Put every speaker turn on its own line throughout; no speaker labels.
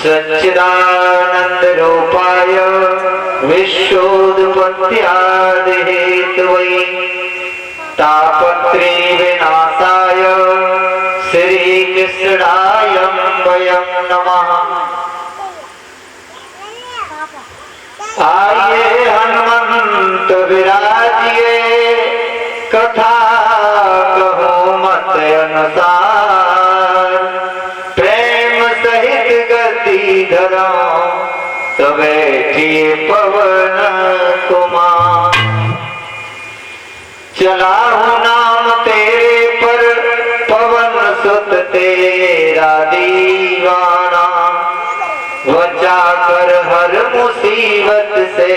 सच्चिदानंद रूपाय विश्वोत्पत्त्यादि Hathaway तापत्रे विनाशाय श्री कृष्णाय वयं नमः। आइए हनुमंत विराजिए कथा कहो मत अनुसार प्रेम सहित गति धरो तो बैठिए पवन कुमार। चला हूँ नाम तेरे पर पवन सुत तेरा दीवाना बचा कर हर मुसीबत से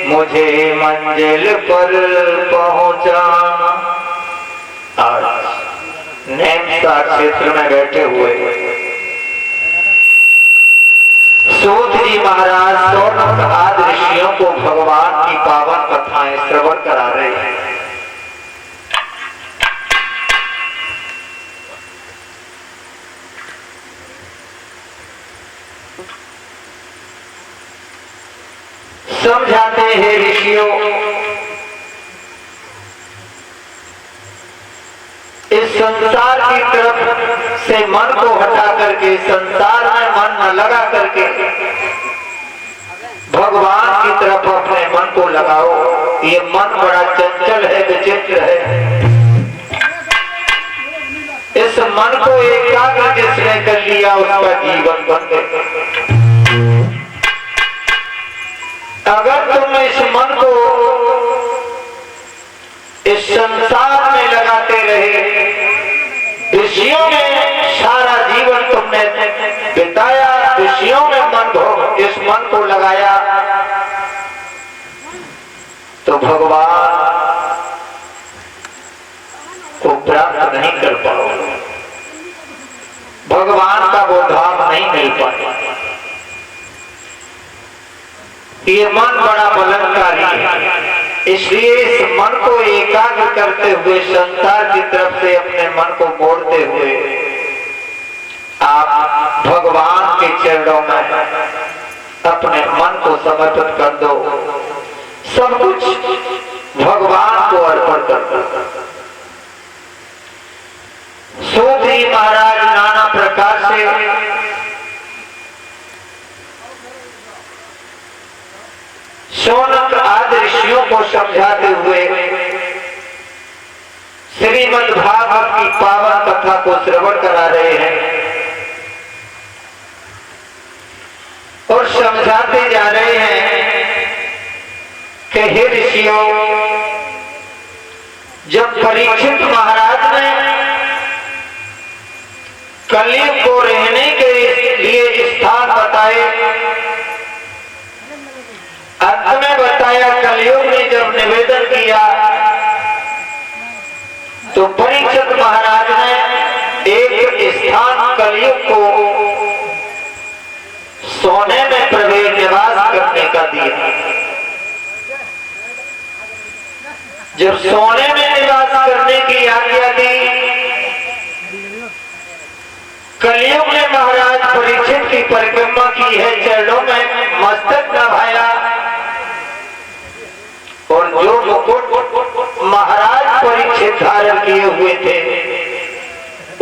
मुझे मंजिल पर पहुंचाना। आज नेमसा क्षेत्र में बैठे हुए सूत जी महाराज सौनक आदि ऋषियों को भगवान की पावन कथाएं श्रवण करा रहे हैं। समझाते हैं ऋषियों, इस संसार की तरफ से मन को हटा करके संसार में मन न लगा करके भगवान की तरफ अपने मन को लगाओ। ये मन बड़ा चंचल है, विचित्र है। इस मन को एकाग्र जिसने कर लिया उसका जीवन बन गया। अगर तुम इस मन को इस संसार में लगाते रहे, विषयों में सारा जीवन तुमने बिताया, विषयों में इस मन को लगाया, तो भगवान को प्राप्त नहीं कर पाओगे, भगवान का वो धाम नहीं मिल पाएगा। ये मन बड़ा बलनकारी है, इसलिए इस मन को एकाग्र करते हुए संसार की तरफ से अपने मन को मोड़ते हुए आप भगवान के चरणों में अपने मन को समर्पित कर दो। सब कुछ भगवान को अर्पण कर दो। सूत जी महाराज नाना प्रकार से सौनक आदि ऋषियों को समझाते हुए श्रीमद् भागवत की पावन कथा को श्रवण करा रहे हैं और समझाते जा रहे हैं कि हे ऋषियों, जब परीक्षित महाराज ने कलयुग को रहने के लिए स्थान बताए, अंत में बताया कलयुग ने जब निवेदन किया तो परीक्षित महाराज ने एक स्थान कलयुग को सोने में प्रवेश निवास करने का दिया। जब सोने में निवास करने की आज्ञा दी, कलयुग ने महाराज परीक्षित की परिक्रमा की है, चरणों में मस्तक नभाया और जो मुकुट महाराज परीक्षित धारण किए हुए थे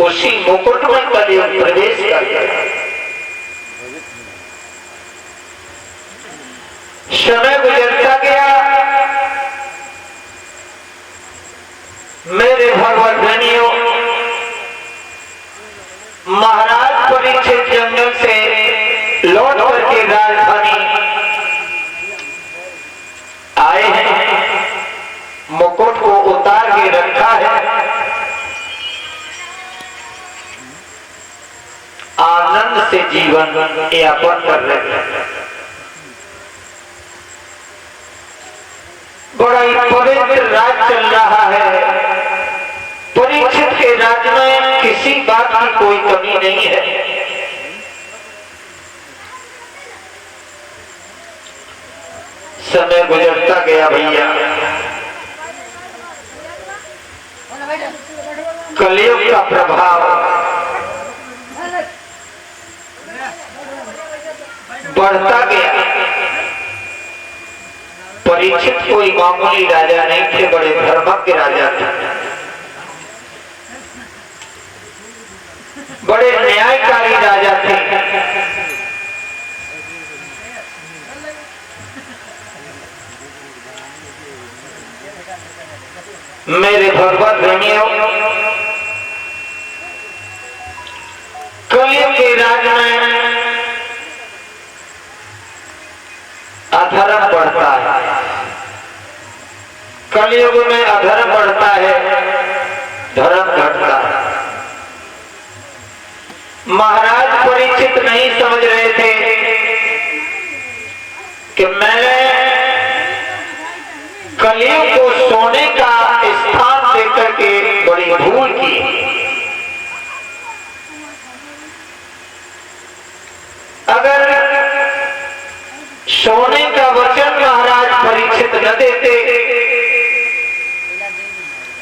उसी मुकुट में कलयुग प्रवेश कर गया। समय गुजरता गया, मेरे भगवत धनियों, महाराज परीक्षित जंगल से लौट करके राजधानी आए हैं, मुकुट को उतार के रखा है, आनंद से जीवन यापन कर रहे हैं। बड़ा ही पवित्र राज चल रहा है। परीक्षित के राज में किसी बात की कोई कमी नहीं है। समय गुजरता गया भैया, कलयुग का प्रभाव बढ़ता गया। परीक्षित कोई मामूली राजा नहीं थे, बड़े धर्मज्ञ राजा थे, बड़े न्यायकारी राजा थे। मेरे भगवत प्रेमियों, कलयुग के राज में अधर्म बढ़ता है, कलयुग में अधर्म बढ़ता है, धर्म घटता है। महाराज परीक्षित नहीं समझ रहे थे कि मैंने कलयुग को सोने का स्थान देकर के बड़ी भूल की। अगर सोने का वचन महाराज परीक्षित न देते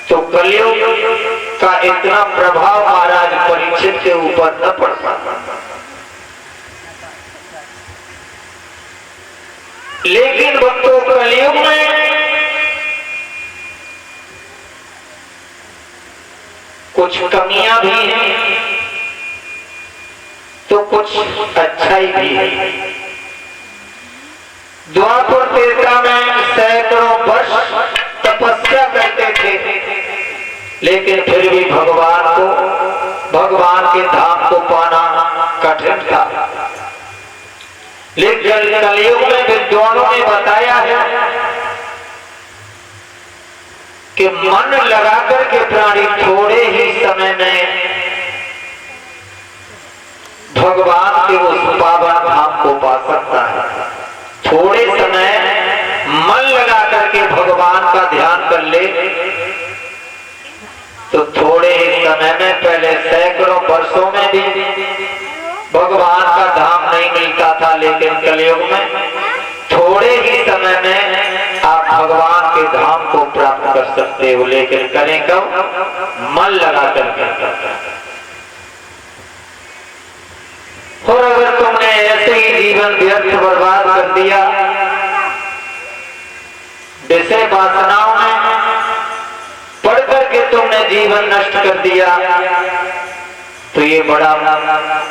तो कलयुग का इतना प्रभाव महाराज परीक्षित के ऊपर न पड़ता। लेकिन भक्तों, कलयुग में कुछ कमियां भी हैं तो कुछ अच्छाई भी है। द्वापर त्रेता में सैकड़ों वर्ष तपस्या करते थे, लेकिन फिर भी भगवान के धाम को पाना कठिन था। लेकिन कलयुग में विद्वानों ने बताया है कि मन लगाकर के प्राणी थोड़े ही समय में भगवान के उस पावन धाम को पा सकता है। थोड़े समय मन लगा करके भगवान का ध्यान कर ले तो थोड़े ही समय में, पहले सैकड़ों वर्षों में भी भगवान का धाम नहीं मिलता था, लेकिन कलयुग में थोड़े ही समय में आप भगवान के धाम को प्राप्त कर सकते हो। लेकिन करें कब? मन लगा करके। और अगर तुमने ऐसे ही जीवन व्यर्थ बर्बाद कर दिया, विषय वासनाओं में पढ़ करके तुमने जीवन नष्ट कर दिया, तो ये बड़ा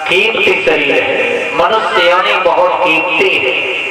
कीमती शरीर है। मनुष्य यानी बहुत कीमती है।